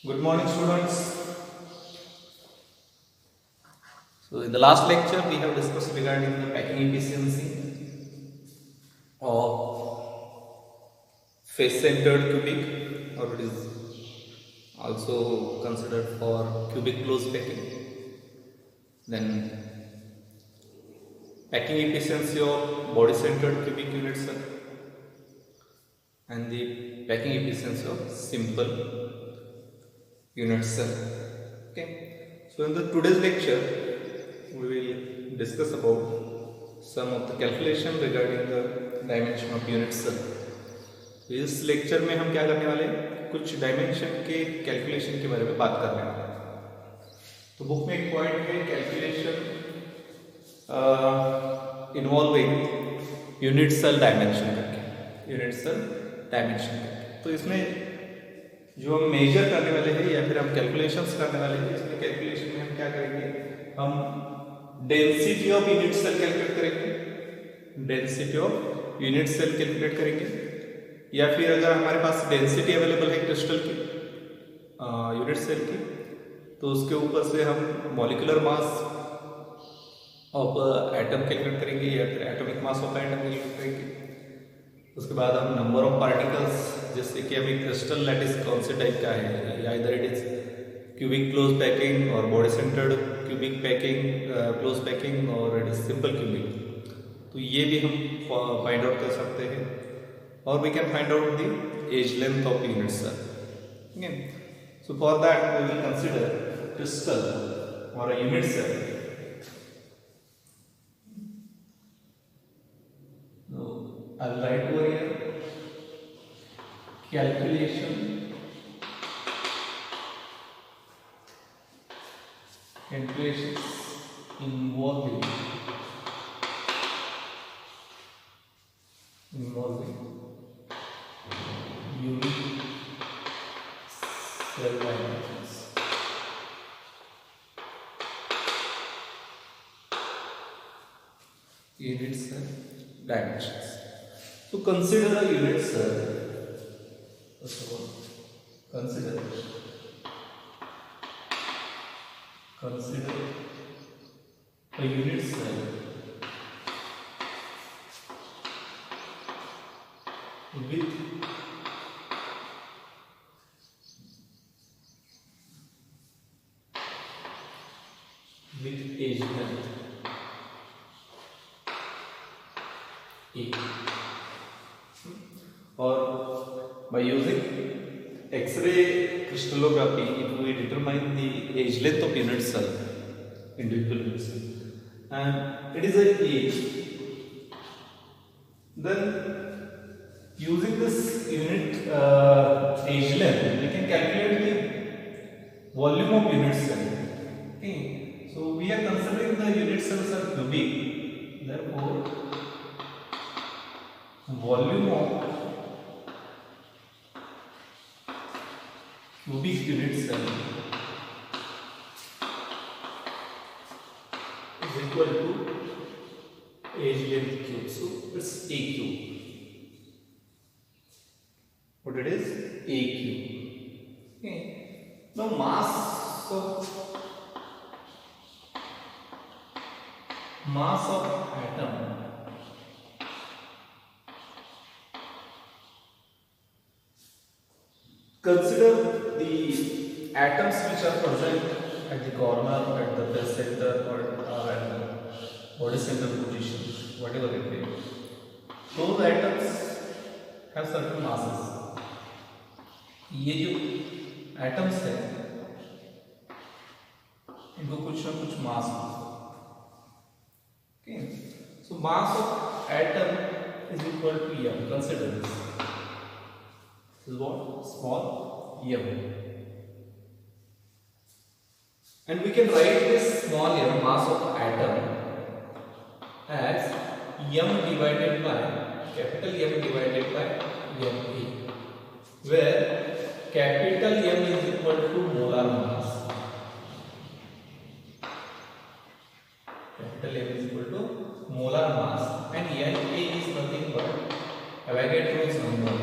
Good morning, students. So, in the last lecture, we have discussed regarding the packing efficiency of face-centered cubic, or it is also considered for cubic close packing. Then, packing efficiency of body-centered cubic unit cell, and the packing efficiency of simple unit cell. Okay. So, in the today's lecture, we will discuss about some of the calculation regarding the dimension of unit cell. तो इस lecture में हम क्या करने वाले हैं, कुछ dimension के कैलकुलेशन के बारे में बात करने वाले हैं। तो बुक में एक पॉइंट है calculation involving unit cell dimension करके, यूनिट सेल डायमेंशन करके। तो इसमें जो हम मेजर करने वाले हैं या फिर हम कैलकुलेशंस करने वाले हैं, इसमें कैलकुलेशन में हम क्या करेंगे, हम density of unit cell calculate करेंगे, density of unit cell calculate करेंगे, या फिर अगर हमारे पास डेंसिटी अवेलेबल है क्रिस्टल की यूनिट सेल की, तो उसके ऊपर से हम molecular mass of atom calculate करेंगे या फिर atomic mass of atom calculate करेंगे। उसके बाद हम नंबर ऑफ पार्टिकल्स, जैसे कि अभी क्रिस्टल लैटिस कौन से टाइप का है, या इधर it is cubic close packing और body centred cubic packing close packing और इट इज सिंपल क्यूबिक, तो ये भी हम फाइंड आउट कर सकते हैं। और we can find out the edge length of unit cell. Okay, so for that we will consider crystal और a unit cell. I'll write over here calculations involving unit cell dimensions. Unit cell dimensions. To consider a unit cell, first of all, consider a unit cell with age length A, or by using X-ray crystallography, if we determine the age length of unit cell, individual unit cell, and it is a age, then using this unit age length, we can calculate the volume of unit cell. Okay, so we are considering the unit cells are cubic, therefore volume of cubic unit cell is equal to age length cube. So it's A cube. What it is? A cube. Okay. Now mass of atom consider the atoms which are present at the corner, at the base center, or at the body center position, whatever it may be. Those atoms have certain masses. ये जो atoms है, इनको कुछ ना कुछ मास होता है। Okay, so mass of atom is equal to m. Consider this. This is what? Small m. And we can write this small m, mass of atom, as m divided by capital M divided by ma, where capital M is equal to molar mass. Capital M is equal to molar mass, and Na is nothing but Avogadro's number.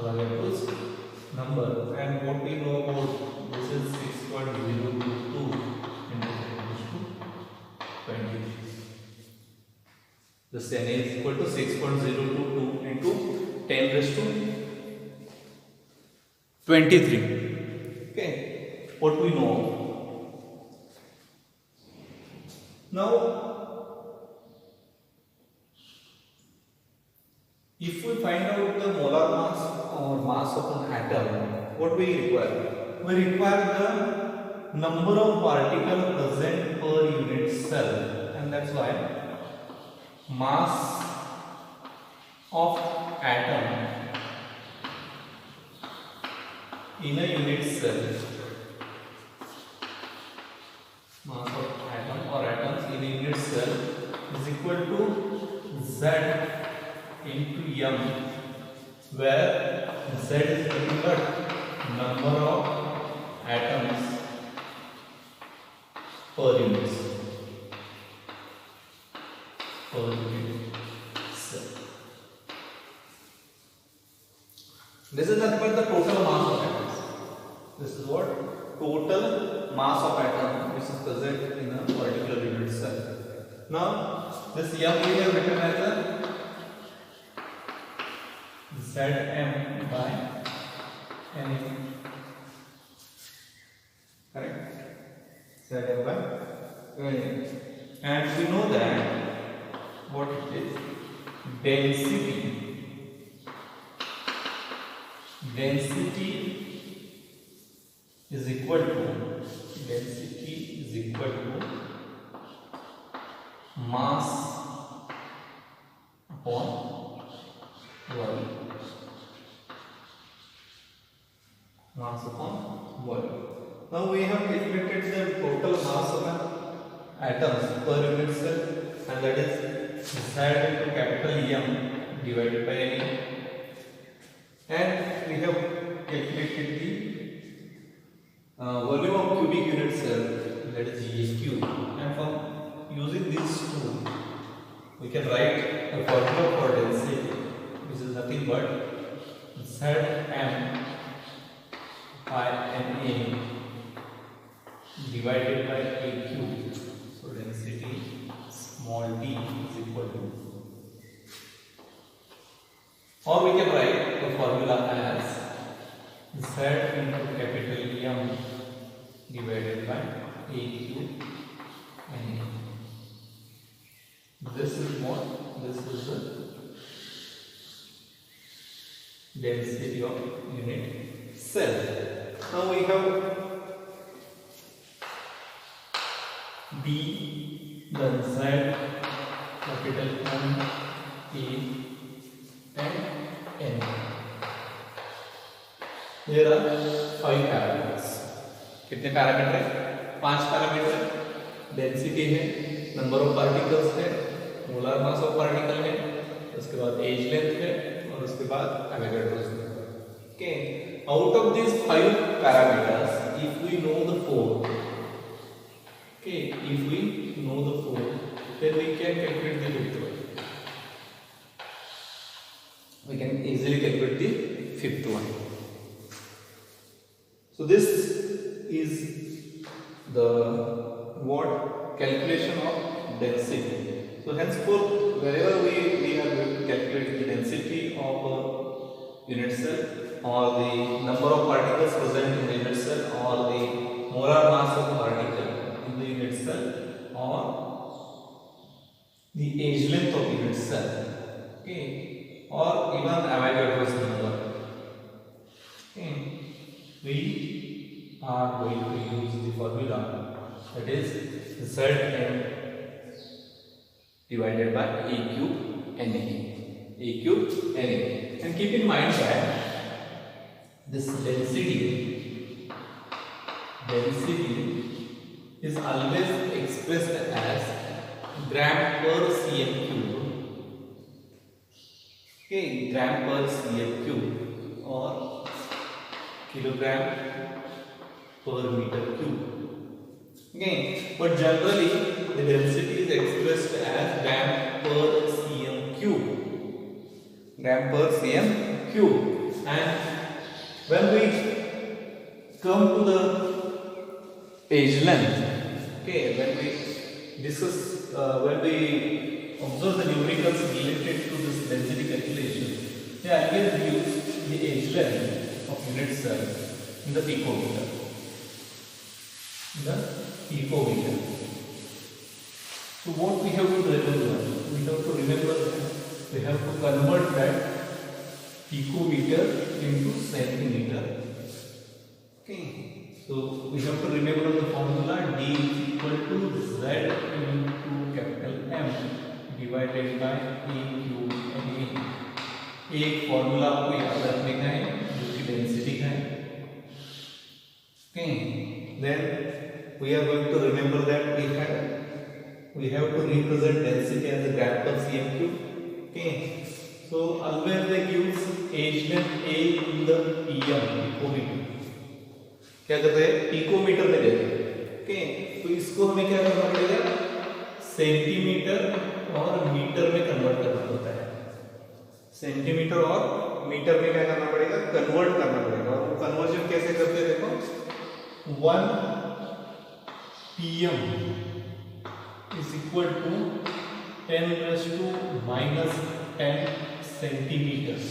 Avogadro's number, and what we know about this is 6.022 into 10 raised to 23. The n is equal to 6.022 into 10 raised to 23. Okay, what we know now. If we find out the molar mass or mass of an atom, what we require? We require the number of particles present per unit cell, and that's why mass of atom in a unit cell, mass of atom or atoms in a unit cell is equal to Z into M, where Z is nothing but number of atoms per unit cell. This is nothing but the total mass of atoms. This is what total mass of atom which is present in a particular unit cell. Now this M we have written as a Zm by Na. Correct? Zm by Na. And we know that what it is, density is equal to mass upon volume. Mass upon volume. Now we have calculated the total mass of an atoms per unit cell, and that is Z into capital M divided by Na. And we have calculated the volume of cubic unit cell, that is GQ. And from using these two, we can write a formula for density, which is nothing but Zm by Na divided by Aq. So density small d is equal to, or we can write the formula as Z into capital M divided by Aq Na. This is what? This is the density of unit cell. Now we have D, then Z, capital M, A, and N. There are 5 parameters. कितने parameter है? 5 parameter. Density है, number of particles है, molar mass of particle है, उसके बाद as length है, और उसके बाद एवोगाड्रोस है. Okay. Out of these 5 parameters, if we know the 4, okay, if we know the 4, then we can calculate the fifth one. We can easily calculate the fifth one. So this is the what calculation of density. So henceforth, wherever we are going to calculate the density of a unit cell, or the number of particles present in the unit cell, or the molar mass of particle in the unit cell, or the age length of unit cell, okay, or even Avogadro's number, okay, we are going to use the formula, that is Zm divided by A cube Na. And keep in mind that this density is always expressed as gram per cm cube. Okay, gram per cm cube or kilogram per meter cube. Okay, but generally the density is expressed as gram per cm cube. And when we come to the age length, okay, when we discuss, when we observe the numericals related to this density calculation, they always use the age length of unit cell in the picometer. So what we have to remember? We have to remember that we have to convert that picometer into centimeter. Okay. So we have to remember the formula D is equal to Z into capital M divided by A cube and A. एक formula आपको याद रखने का है जो कि density का है. Okay. Then we are going to remember that we have to represent density as a gram per cm cube. Okay. So always they use age length A in the PM picometer. क्या करते हैं? Picometre में देते हैं. Okay. तो इसको हमें क्या करना पड़ेगा? सेंटीमीटर और मीटर में कन्वर्ट करना होता है. सेंटीमीटर और मीटर में क्या करना पड़ेगा? कन्वर्ट करना पड़ेगा. और कन्वर्जन कैसे करते हैं? देखो, 1 pm is equal to 10 raised to minus 10 centimeters.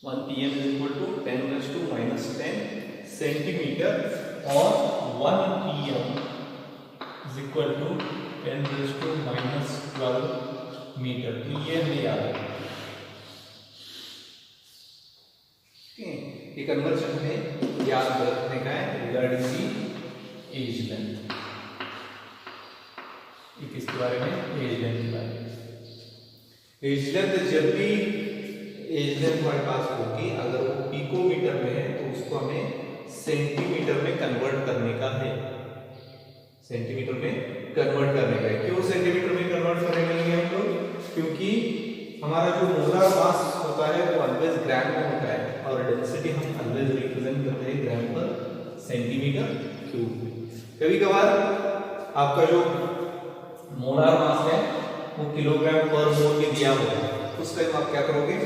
1 pm is equal to 10 raised to minus 10 centimeter, or 1 pm is equal to 10 raised to minus 12 metre. तो ये हमें याद है. ये कन्वर्जन हमें याद रखने का है रिगार्डिंग दी एज लेंथ. किसके बारे में? एज लेंथ के बारे में. एज लेंथ जब भी एज लेंथ हमारे पास होगी, अगर वो पिकोमीटर में है तो उसको हमें सेंटीमीटर में कन्वर्ट करने का है. सेंटीमीटर में कन्वर्ट करने का है. क्यों सेंटीमीटर में कन्वर्ट करने के लिए हम लोग? क्योंकि हमारा जो मोलर मास होता है वो ऑलवेज ग्राम में होता है, और डेंसिटी हम ऑलवेज रिप्रेजेंट करते हैं ग्राम पर सेंटीमीटर क्यूब. कभी कभार आपका जो मोलर मास है वो किलोग्राम पर मोल में दिया होगा, उस टाइम आप क्या करोगे?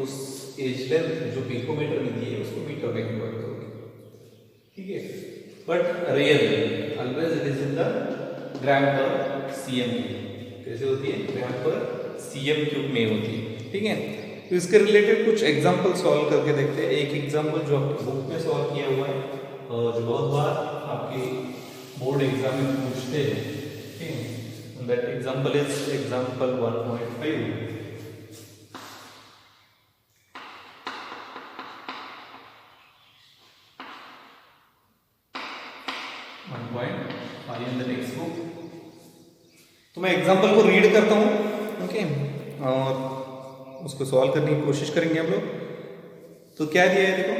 उस एज लेंथ जो पिकोमीटर में दी है उसको मीटर में कन्वर्ट करोगे. ठीक है. But really always it is in the gram per CM. कैसे होती है? ग्राम पर सीएम क्यूब में होती है. ठीक है. तो इसके रिलेटेड कुछ एग्जांपल सॉल्व करके देखते हैं. एक एग्जांपल जो आपकी बुक में सॉल्व किया हुआ है और जो बहुत बार आपके बोर्ड एग्जाम में पूछते हैं. ठीक है. That example is example 1.5. 1.5 in the text book. तो मैं एग्जांपल को रीड करता हूँ. ओके. और उसको सॉल्व करने की कोशिश करेंगे हम लोग. तो क्या दिया है? देखो,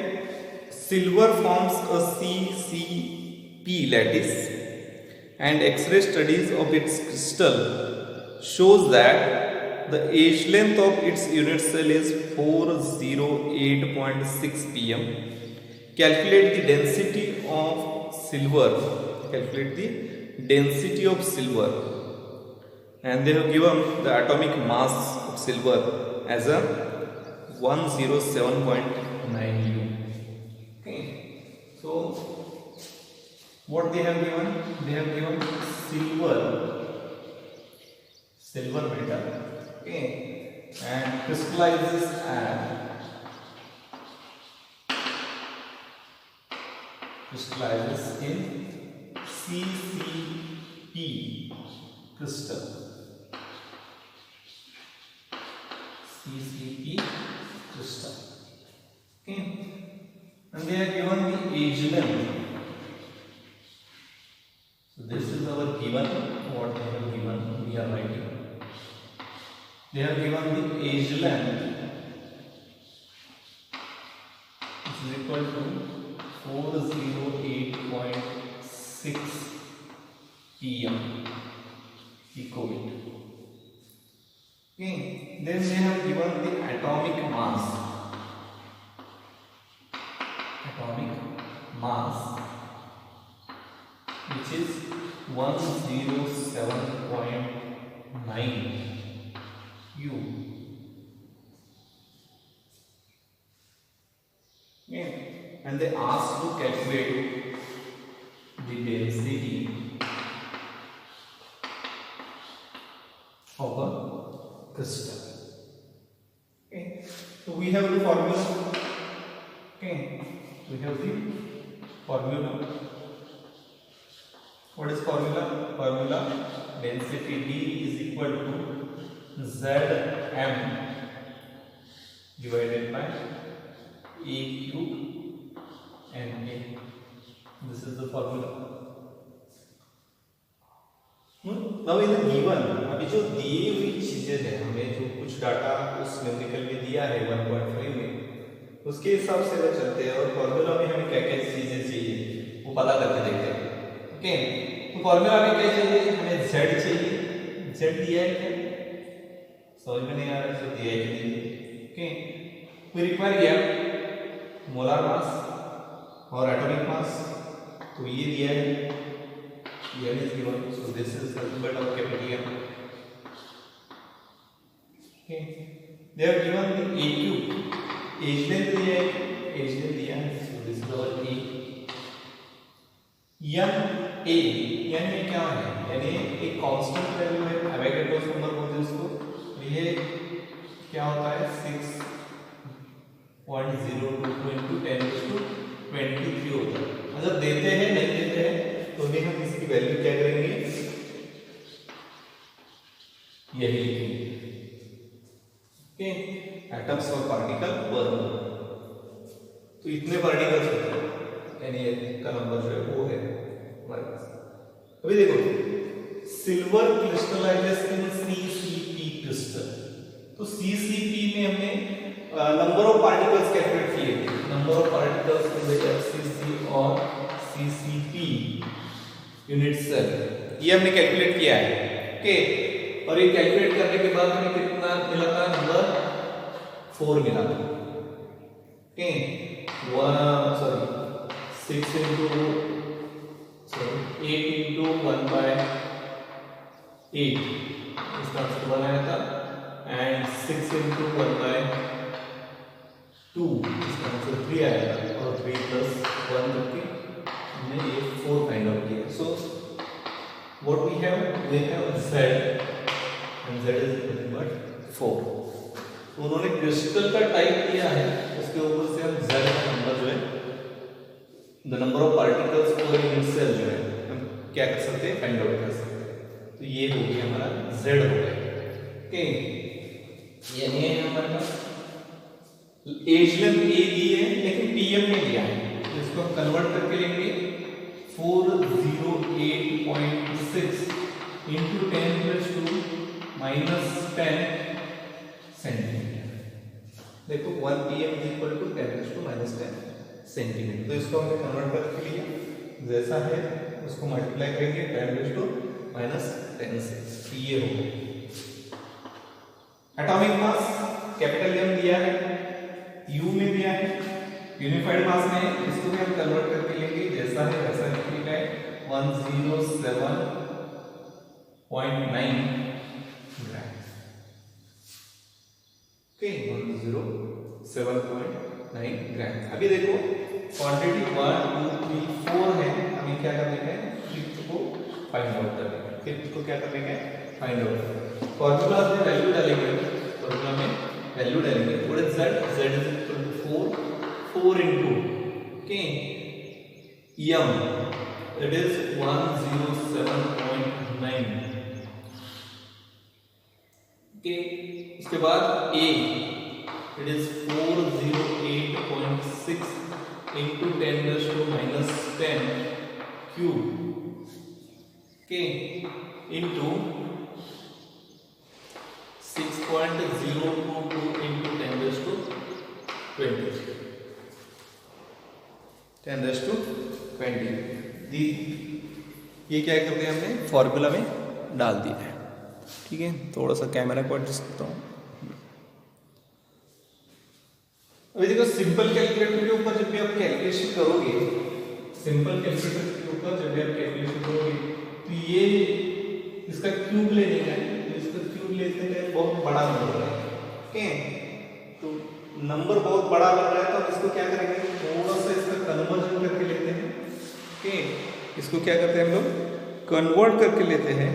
silver forms a CCP lattice and X-ray studies of its crystal shows that the age length of its unit cell is 408.6 pm. Calculate the density of silver. Calculate the density of silver. And they have given the atomic mass of silver as a 107.9 U. Okay. So what they have given? They have given silver metal. Okay. And crystallizes in CCP crystal. CCP crystal. Okay. And they are given the age length. So this is our given. What they have given, we are writing. They have given the age length is equal to 408.6 pm picometer. Okay. Then they have given the atomic mass. Which is 107.9 U. and they ask to calculate the density of a crystal. Okay, so we have the formula. Okay, we have the formula. What is formula? Formula density D is equal to Zm divided by A cube and A. This is the formula. Now in the given, अभी जो दिए हुई चीजें हैं, हमें जो कुछ data उस न्यूमेरिकल में दिया है 1.5 में, उसके हिसाब से अगर चलते हैं और फॉर्मूला में हमें क्या क्या चीजें चाहिए वो पता करके देखते हैं. ओके, तो फॉर्मूला में क्या चाहिए? हमें z चाहिए. z दिया है क्या? समझ में नहीं आ रहा है, दिया है कि नहीं? Okay, we require m molar mass और एटॉमिक मास. तो ये दिया है, m is given, so this is nothing but our capital M. Okay, they have given the A cube, age length दिया है, age length दिया है, so this is our A. n A, n में क्या है? यानी एक कांस्टेंट वैल्यू है, एवोगैड्रोस नंबर बोलते हैं उसको. तो ये क्या होता है? 6.02 into 10⁻23 होता है. अगर देते हैं नहीं देते हैं तो भी हम इसकी वैल्यू क्या करेंगे? यही लिखेंगे. ओके, एटम्स और पार्टिकल पर मोल. तो इतने पार्टिकल्स होते हैं, यानी का नंबर जो है वो है हमारे पास. अभी देखो, सिल्वर क्रिस्टलाइजेशन CCP क्रिस्टल. तो CCP में हमने नंबर ऑफ पार्टिकल्स कैलकुलेट किए. Number of particles in the FCC और CCP यूनिट सेल, ये हमने कैलकुलेट किया है. ओके, और ये कैलकुलेट करने के बाद हमें कितना मिला था? नंबर 4 मिला था. ओके, 6 into 8 into 1/8 इसका आंसर 1 आया था. एंड 6 into 1/2 इसका आंसर 3 आया था. और 3 plus 1 करके हमने ये 4 फाइंड आउट किया. So what we have z, and z is nothing but 4. तो उन्होंने क्रिस्टल का टाइप दिया है, उसके ऊपर से हम z का नंबर जो है, the number of particles per unit cell जो है, हम क्या कर सकते हैं? फाइंड आउट कर सकते हैं. तो ये हो गया हमारा z हो गया. ओके, यानी हमारे पास एज लेंथ a दी है लेकिन pm में दिया है, तो इसको हम कन्वर्ट करके लेंगे 408.6 into 10⁻² -10 सेंटीमीटर. देखो 1 pm is equal to 10⁻² -10 centimetre. तो इसको हमने कन्वर्ट करके लिया, जैसा है उसको मल्टीप्लाई करेंगे 10⁻−10 से. ये हो गया. एटॉमिक मास कैपिटल M दिया है, U में दिया है, यूनिफाइड मास में इसको भी हम कन्वर्ट करके लेंगे, जैसा है वैसा लिखा है 107.9 ग्राम. ओके, 107.9 ग्राम. अभी देखो क्वांटिटी 1 2 3 4 है, हमें क्या करने का है? फिफ्थ को फाइंड आउट करना है. फिफ्थ को क्या करने का है? फाइंड आउट करना है. फॉर्मूला में वैल्यू डालेंगे, फॉर्मूला में वैल्यू डालेंगे. What is z? z is equal to 4 into, okay, m, that is 107.9. okay, उसके बाद a, it is 408.6 into 10⁻−10 cube, okay, into 6.022 into 10⁻20. 10⁻20. ये क्या करते हैं? हमने फॉर्मूला में डाल दिया है. ठीक है, थोड़ा सा कैमरा को एडजस्ट करता हूँ. अभी देखो, सिंपल कैलकुलेटर के ऊपर जब भी आप कैलकुलेशन करोगे, सिंपल कैलकुलेटर के ऊपर जब भी आप कैलकुलेशन करोगे, तो ये इसका क्यूब लेने का है. तो इसका क्यूब लेने का बहुत बड़ा नंबर है. ओके, तो नंबर बहुत बड़ा लग रहा है तो हम इसको क्या करेंगे, थोड़ा सा इसका कन्वर्जन करके लेते हैं। ओके, इसको क्या करते हैं हम लोग, कन्वर्ट करके लेते हैं।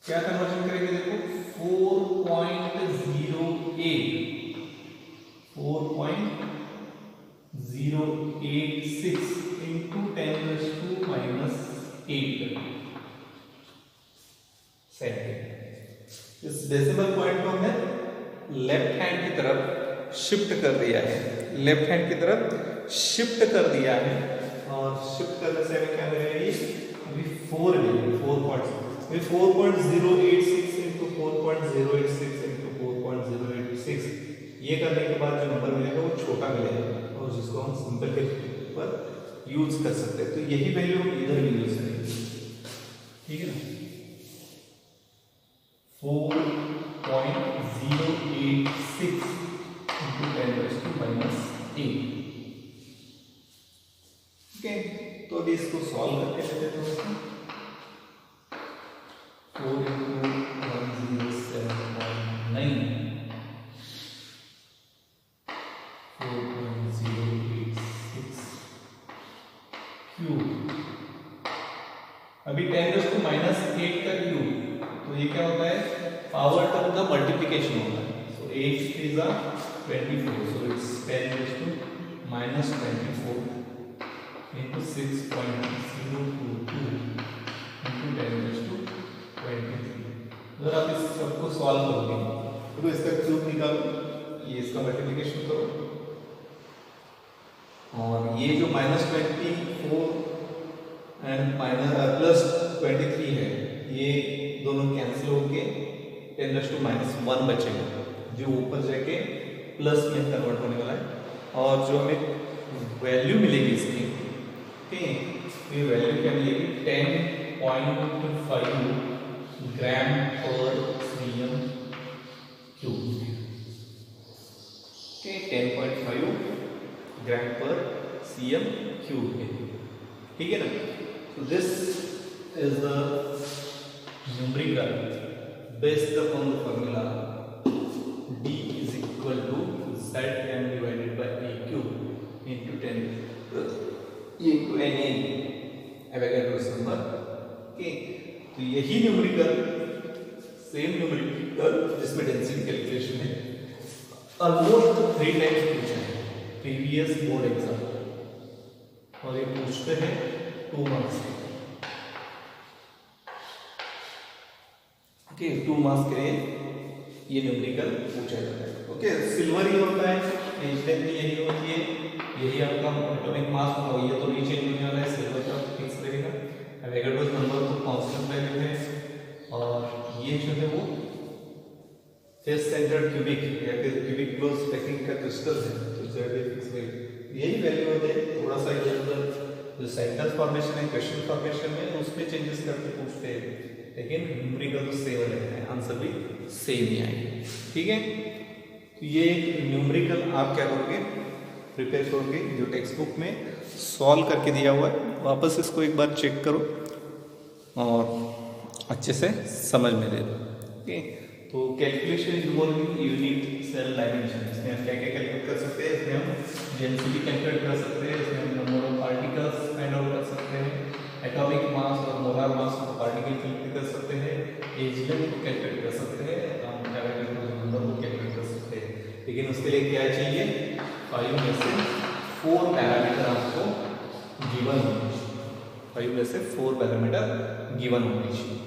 क्या कन्वर्जन करेंगे, देखो 4.086 इंटू 10⁻⁻8 सेकेंड। इस डेसिमल पॉइंट को हमने लेफ्ट हैंड की तरफ शिफ्ट कर दिया है, लेफ्ट हैंड की तरफ शिफ्ट कर दिया है। और शिफ्ट करने से हमें क्या मिलेगा, ये अभी 4 मिलेगा, 4.086 इंटू 4.086 इंटू 4.086। ये करने के बाद जो नंबर मिलेगा वो छोटा मिलेगा और जिसको हम सिंपल के पर यूज कर सकते हैं। तो यही वैल्यू हम इधर भी यूज करेंगे, ठीक है ना। 4.086 इंटू 10⁻⁻8। ठीक है, तो अभी इसको सॉल्व करके लेते हैं। 4 इंटू 1079 4.086 क्यूब। अभी 10⁻⁻8 का क्यूब, तो ये क्या होता है, पावर टर्म का मल्टीप्लिकेशन होता है। सो 8 3 are 24, so it's 10⁻⁻24 into 6.022 into 10⁻23। अगर आप इस सबको सॉल्व करोगे तो इसका क्यूब निकालो, ये इसका मल्टीप्लिकेशन करो, और ये जो -24 एंड +23 है, ये दोनों कैंसिल होके 10⁻⁻1 बचेगा, जो ऊपर जाके प्लस में कन्वर्ट होने वाला है। और जो हमें वैल्यू मिलेगी इसकी, ठीक है, तो ये वैल्यू क्या मिलेगी, 10.5 ग्राम पर सीएम क्यूब। ओके, 10.5 ग्राम पर सीएम क्यूब है, ठीक है ना। So this is the numerical based upon the formula D is equal to ZM divided by A cube into 10 into NA Avogadro's number। okay, तो यही numerical, same numerical जिसमें density calculation है, almost 3 times पूछा है previous board exam, और ये पूछते हैं 2 मार्क्स के। ओके, 2 मार्क्स के लिए ये न्यूमेरिकल पूछा जाता है। ओके, सिल्वर ही होता है, स्टेप यही होती है, यही आपका एटॉमिक मास होगा, ये तो नहीं चेंज होने वाला है, सिल्वर का फिक्स रहेगा। एवोगाड्रोस नंबर को कांस्टेंट वैल्यू है, और ये जो है वो फेस सेंटर्ड क्यूबिक या फिर क्यूबिक क्लोज पैकिंग का क्रिस्टल है, तो जेड फिक्स वैल्यू यही वैल्यू होते हैं। थोड़ा सा इधर उधर जो सेंटेंस फॉर्मेशन है, क्वेश्चन फॉर्मेशन में, उसमें चेंजेस करके पूछते हैं, लेकिन न्यूमेरिकल तो सेम रहता है, आंसर भी सेम ही आएंगे, ठीक है। तो ये न्यूमेरिकल आप क्या करोगे, प्रिपेयर करोगे, जो टेक्स्ट बुक में सॉल्व करके दिया हुआ है, वापस इसको एक बार चेक करो और अच्छे से समझ में ले लो। ओके, तो calculation involving unit cell dimension, इसमें हम क्या क्या कैलकुलेट कर सकते हैं, इसमें हम डेंसिटी कैलकुलेट कर सकते हैं, इसमें हम number of particles find out कर सकते हैं, एटॉमिक मास और molar mass of particle calculate कर सकते हैं, एज लेंथ को कैलकुलेट कर सकते हैं, हम नंबर को कैलकुलेट कर सकते हैं। लेकिन उसके लिए क्या चाहिए, 5 में से 4 पैरामीटर आपको गिवन होने चाहिए, 5 में से 4 पैरामीटर गिवन होने चाहिए,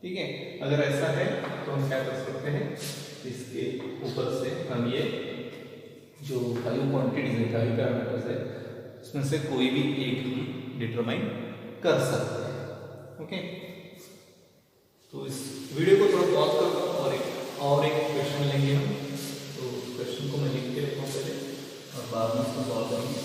ठीक है। अगर ऐसा है तो हम क्या कर सकते हैं, इसके ऊपर से हम ये जो 5 क्वांटिटीज है, 5 पैरामीटर्स है, इसमें से कोई भी एक डिटरमाइन कर सकते हैं। ओके, तो इस वीडियो को थोड़ा पॉज करता हूँ और एक क्वेश्चन लेंगे हम। तो क्वेश्चन को मैं लिख के रखता हूँ पहले और बाद में इसको सॉल्व करेंगे।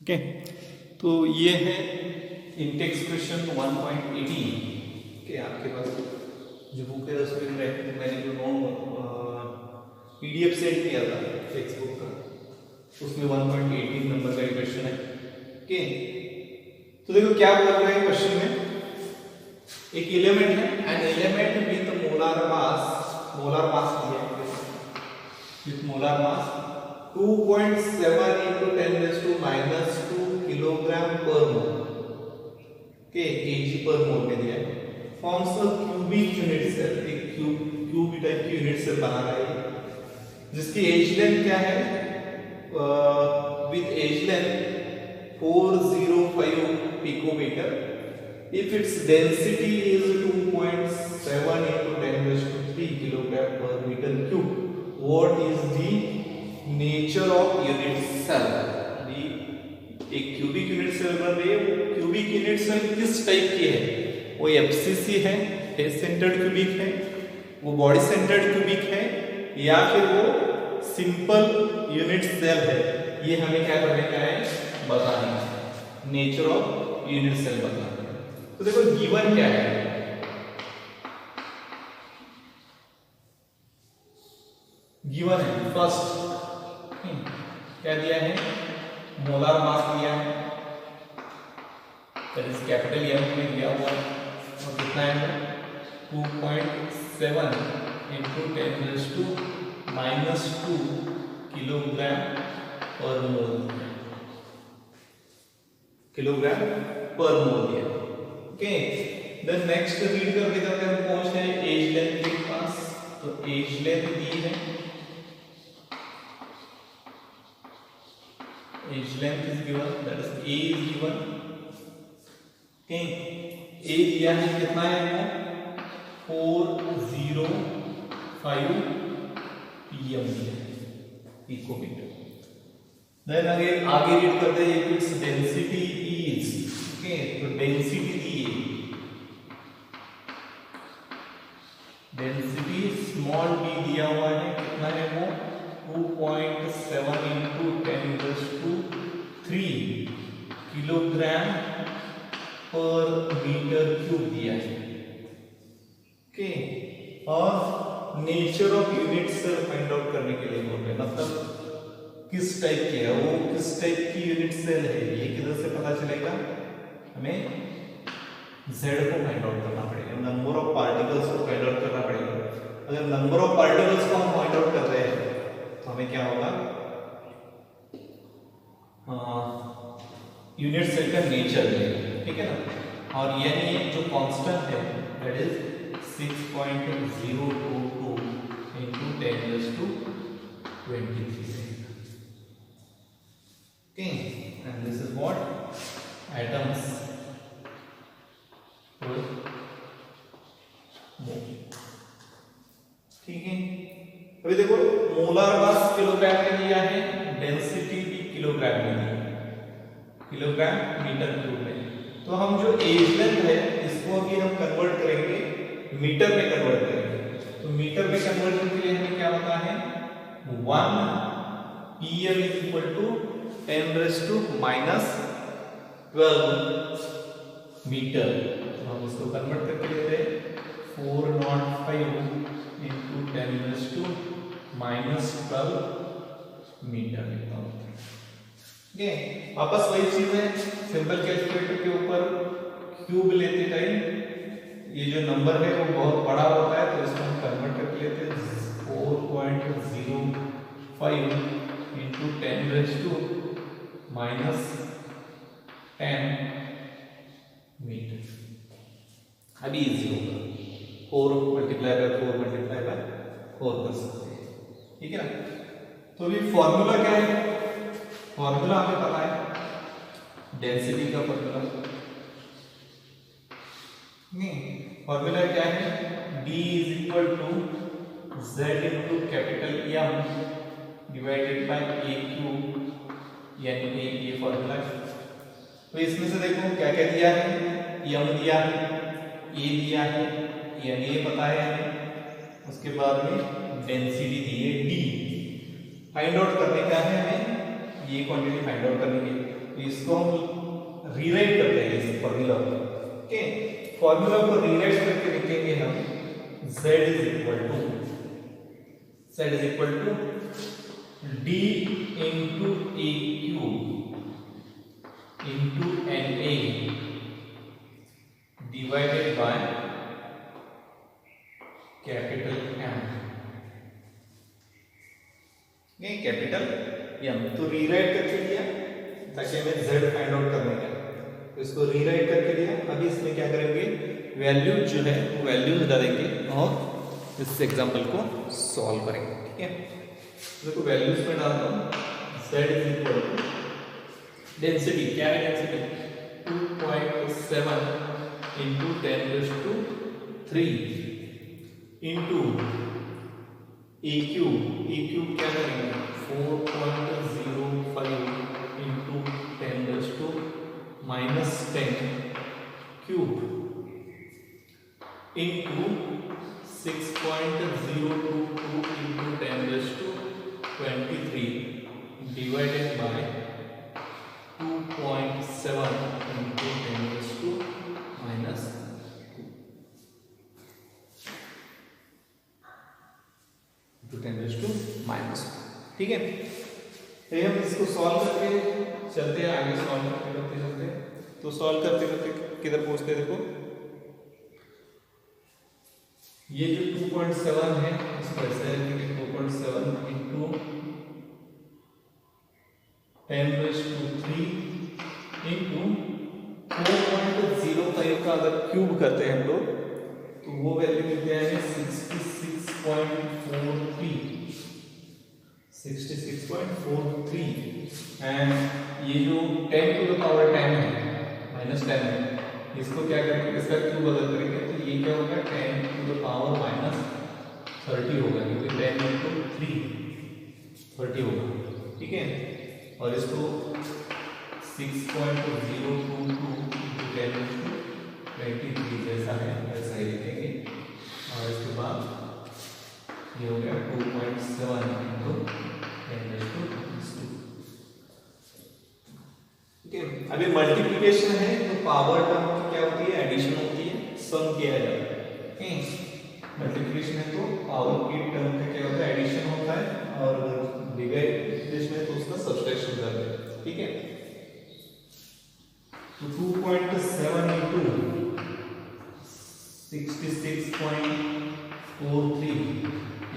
ओके, तो ये है इंटेक्स क्वेश्चन 1.18 के आपके पास जो बुक है उसमें मैंने जो PDF सेंड किया था टेक्स्ट बुक का, उसमें 1.18 नंबर का क्वेश्चन है। ओके, तो देखो क्या बोल रहा है क्वेश्चन में, एक एलिमेंट है, an element with molar mass दिया है, with molar mass 2.7 into 10⁻² kilogram per mole के kg पर मोल में दिया है, forms a cubic unit cell, एक क्यूब टाइप की यूनिट सेल बना रहा है जिसकी एज लेंथ क्या है, with edge length 405 picometre, if its density is 2.7 into 10⁻³ kilogram per meter cube, what is the nature of unit cell? एक cubic unit cell बन रही है, क्यूबिक यूनिट सेल किस टाइप की है, वो एफसीसी है, फेस सेंटर्ड क्यूबिक है, वो बॉडी सेंटर्ड क्यूबिक है, या फिर वो सिंपल यूनिट सेल है, ये हमें क्या करने का है, बताना है, नेचर ऑफ यूनिट सेल बताना है। तो देखो गिवन क्या है, गिवन है फर्स्ट क्या दिया है, मोलर मास दिया है, दैट इज कैपिटल एम में दिया हुआ है, और कितना है 2.7 into 10⁻² किलोग्राम पर मोल, किलोग्राम पर मोल दिया। ओके, देन नेक्स्ट रीड करके जाते हैं, हम पहुंच रहे हैं एज लेंथ के पास, तो एज लेंथ दी है, age length is given, that is A is given, okay, A दिया है कितना है, 405 pm पिकोमीटर। देन आगे रीड करते हैं, इट्स डेंसिटी इज, ओके, तो डेंसिटी दी है, डेंसिटी स्मॉल d दिया हुआ है, कितना है वो 2.7 into 10⁻³ kilogram per metre cube दिया है। ओके, और nature of unit cell find out करने के लिए बोल रहे हैं, मतलब किस टाइप की है वो, किस टाइप की यूनिट सेल है, ये किधर से पता चलेगा, हमें Z को फाइंड आउट करना पड़ेगा, नंबर ऑफ पार्टिकल्स को फाइंड आउट करना पड़ेगा। अगर नंबर ऑफ पार्टिकल्स को हम फाइंड आउट कर रहे हैं तो हमें क्या होगा, यूनिट सेल का नेचर मिलेगा, ठीक है ना, और यानी जो कांस्टेंट है that is 6.022 into 10⁻23, okay, and this is what atoms per mole, ठीक है। अभी देखो मोलर मास किलोग्राम में दिया है, डेंसिटी भी किलोग्राम में दी है, किलोग्राम मीटर क्यूब में, तो हम जो एज लेंथ है इसको अभी हम कन्वर्ट करेंगे मीटर में, कन्वर्ट करेंगे, तो मीटर में कन्वर्जन के लिए हमें क्या होता है, 1 pm is equal to 10⁻⁻12 metre, तो हम उसको कन्वर्ट करके लेते हैं 405 into 10⁻⁻12 मीटर लिखता हूं। ठीक है, वापस वही चीज है, सिंपल कैलकुलेटर के ऊपर क्यूब लेते टाइम ये जो नंबर है वो बहुत बड़ा होता है, तो इसको हम कन्वर्ट करके लेते हैं 4.05 into 10⁻10 मीटर। अभी इजी होगा, 4 मल्टीप्लाई बाय 4 मल्टीप्लाई बाय 4 कर सकते हैं, ठीक है ना। तो अभी फॉर्मूला क्या है, फॉर्मूला हमें पता है, डेंसिटी का फॉर्मूला नहीं, फॉर्मूला क्या है, D is equal to Z into capital M divided by A cube, यानी ये फॉर्मूला है। तो इसमें से देखो क्या क्या दिया है, M दिया है, A दिया है, यानी ये पता है, उसके बाद में डेंसिटी दी है D, फाइंड आउट करने का है हमें, ये क्वांटिटी फाइंड आउट करनी है। इसको हम रीराइट करते हैं इस फॉर्मूला को। ओके, फॉर्मूला को रीराइट करके लिखेंगे हम z is equal to d into a cube into N A divided by capital M। नहीं, कैपिटल M तो रीराइट करके लिया ताकि हमें z फाइंड आउट करने का, तो इसको रीराइट करके लिया। अभी इसमें क्या करेंगे, वैल्यूज जो है वो वैल्यूज डालेंगे और इस एग्जांपल को सॉल्व करेंगे। ठीक है, देखो वैल्यूज में डालता हूँ। z is equal to density, क्या है density 2.7 into 10⁻³ into a cube क्या करेंगे 4.05 into 10⁻⁻10 cube into 6.022 into 10⁻23 divided by 2.7 into 10⁻⁻2 10⁻²। ठीक है, तो हम इसको सॉल्व करके चलते हैं आगे, सॉल्व करते चलते हैं। तो सॉल्व करते करते किधर पहुंचते हैं, देखो ये जो 2.7 है इसको ऐसे लिखेंगे 2.7 इंटू 10⁻³ इंटू 4.05 का अगर क्यूब करते हैं हम लोग तो वो वैल्यू मिलती है 66.43 एंड ये जो 10⁻10 है -10 है, इसको क्या करेंगे, इसका क्यूब अगर करेंगे तो ये क्या होगा 10⁻−30 होगा, क्योंकि 10 इंटू 3 30 होगा। ठीक है, और इसको 6.022 इंटू 10⁻23 जैसा है वैसा ही लिखेंगे, और इसके बाद ये हो गया 2.7 इंटू 10⁻²। ठीक है, अभी मल्टीप्लिकेशन है तो पावर टर्म क्या होती है, एडिशन होती है, सम किया जाता है। मल्टीप्लिकेशन है तो पावर की टर्म का क्या होता है, एडिशन होता है, और डिवाइडेशन है तो उसका सब्सट्रैक्शन करते हैं। ठीक है, तो 2.7 into 66.43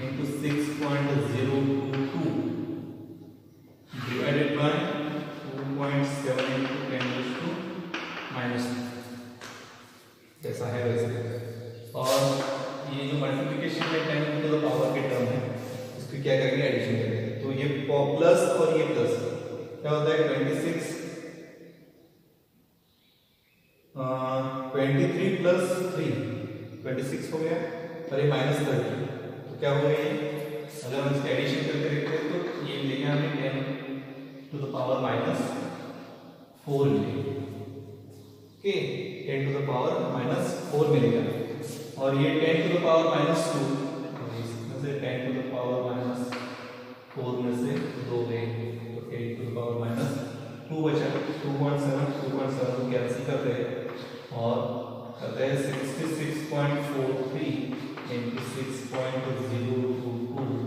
into 6.022 divided by 2.7 into 10⁻⁻2 जैसा है वैसे। और ये जो मल्टीप्लिकेशन में 10 इंटू द पावर के टर्म है उसकी क्या करेंगे, एडिशन करेंगे। तो ये प्लस और ये प्लस क्या होता है 23 प्लस 3 26 हो गया, और ये -30 तो क्या हो गया, अगर हम इसका एडिशन करके देखते हैं तो ये मिलेगा हमें 10⁻⁻4 मिलेगा। ओके, 10⁻⁻4 मिलेगा, और ये 10⁻2 और इसमें से 10⁻⁻4 में से 2 गए तो 10⁻⁻2 बचा। 2.7 को कैंसिल करते हैं और करते हैं 66.43 इंटू 6.022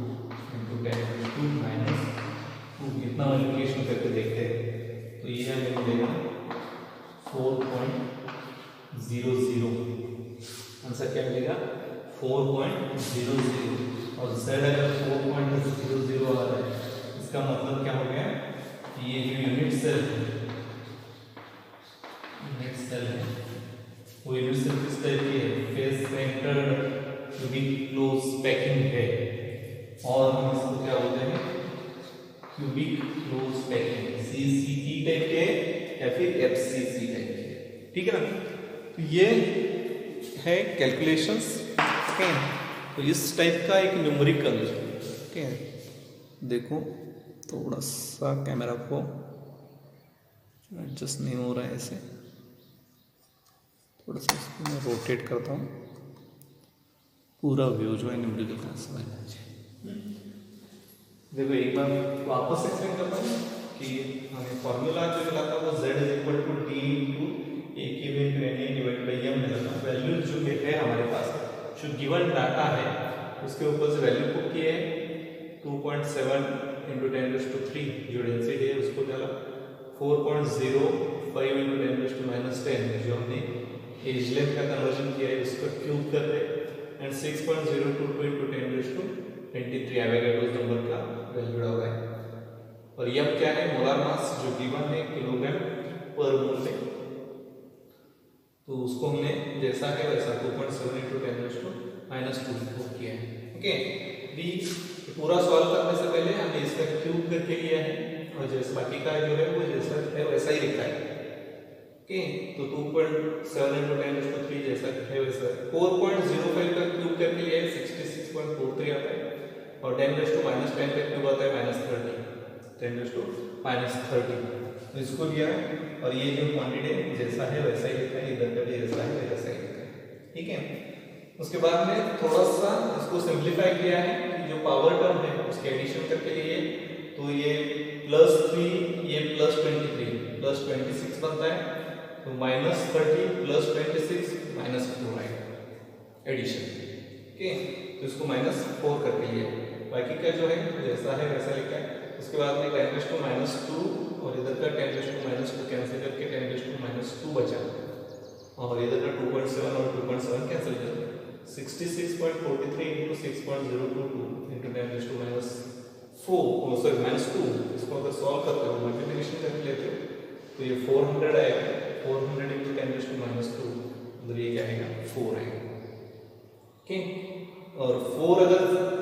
इंटू 10⁻2 कितना मल्टीप्लिकेशन करके देखते हैं तो ये हमें मिलेगा 4.00। आंसर क्या मिलेगा 4.00, और z अगर 4.00 आ रहा है इसका मतलब क्या हो गया, ये जो यूनिट सेल है वो यूनिट सेल किस टाइप की है, face centred cubic close packing है, और हम इसको क्या बोलते हैं cubic close packing, CCP type के या फिर FCC टाइप के। ठीक है ना, तो ये है कैलकुलेशंस। ओके, तो इस टाइप का एक न्यूमेरिकल। ओके, देखो थोड़ा सा कैमरा को एडजस्ट नहीं हो रहा है, ऐसे थोड़ा सा इसको मैं रोटेट करता हूँ, पूरा व्यू जो है न्यूमेरिकल का समझ आ जाए। देखो एक बार वापस एक्सप्लेन करता हूँ हमें फॉर्मूला जो मिला था वो z is equal to d into a cube into N A divide by M मिला था। वैल्यू जो है हमारे पास जो गिवन डाटा है उसके ऊपर से वैल्यू पुट किए 2.7 इंटू 10⁻³ जो डेंसिटी है उसको डाला, 4.05 इंटू 10⁻⁻10 जो हमने एज लेंथ का कन्वर्जन किया है उसको क्यूब कर रहे हैं, एंड 6.022 इंटू 10⁻23 एवोगाड्रोस नंबर का वैल्यू होगा। और यह क्या है, मोलार मास जो गिवन है किलोग्राम पर मोल में, तो उसको हमने जैसा है वैसा 2.7 इंटू 10⁻⁻² किया है। ओके, बी पूरा सॉल्व करने से पहले हमने इसका क्यूब करके लिया है और जैसे बाकी का जो है वो जैसा है वैसा ही लिखा है। ओके, तो 2.7 इंटू 10⁻³ जैसा है वैसा, 4.05 का क्यूब करके लिया है 66.43 आता है, और 10⁻⁻10 का क्यूब आता है -30, 10⁻⁻30 तो इसको लिया है। और ये जो क्वांटिटी जैसा है वैसा ही लिखा है, इधर का भी जैसा है वैसा ही लिखा है। ठीक है, उसके बाद में थोड़ा सा इसको सिंप्लीफाई किया है कि जो पावर टर्म है उसके एडिशन करके लिए, तो ये +3 ये +23 +26 बनता है, तो -30 +26 -4 आएगा एडिशन। ओके, तो इसको -4 करके लिए, बाकी का जो है जैसा है वैसा लिखा है। उसके बाद में 10⁻² और इधर का 10⁻² कैंसिल करके 10⁻² बचा, और इधर का 2.7 और 2.7 कैंसिल कर 66.43 इंटू 6.022 इंटू 10⁻⁻4 सॉरी -2, इसको अगर सॉल्व करते हो मल्टीप्लिकेशन करके लेते हो तो ये 400 आएगा, 400 इंटू 10⁻², उधर ये क्या आएगा 4 आएगा। ओके, और 4 अगर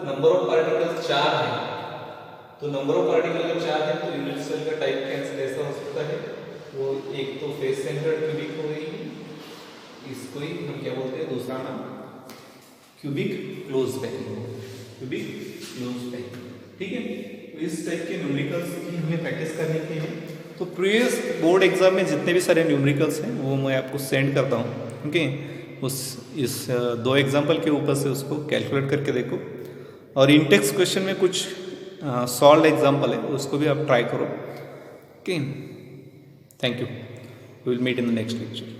नंबर ऑफ पार्टिकल्स 4 है, तो नंबर ऑफ पार्टिकल अगर 4 है तो यूनिट सेल का टाइप कैंसिल ऐसा हो सकता है, वो एक तो फेस सेंटर्ड क्यूबिक हो गई, इसको ही हम क्या बोलते हैं दूसरा नाम cubic close packing, cubic close packing. ठीक है, तो इस टाइप के न्यूमेरिकल्स की हमें प्रैक्टिस करने के लिए, तो प्रीवियस बोर्ड एग्जाम में जितने भी सारे न्यूमेरिकल्स हैं वो मैं आपको सेंड करता हूँ। ओके, इस 2 एग्जाम्पल के ऊपर से उसको कैलकुलेट करके देखो, और इंटेक्स क्वेश्चन में कुछ सॉल्व एग्जाम्पल है उसको भी आप ट्राई करो। Okay, thank you, we will meet in the next lecture.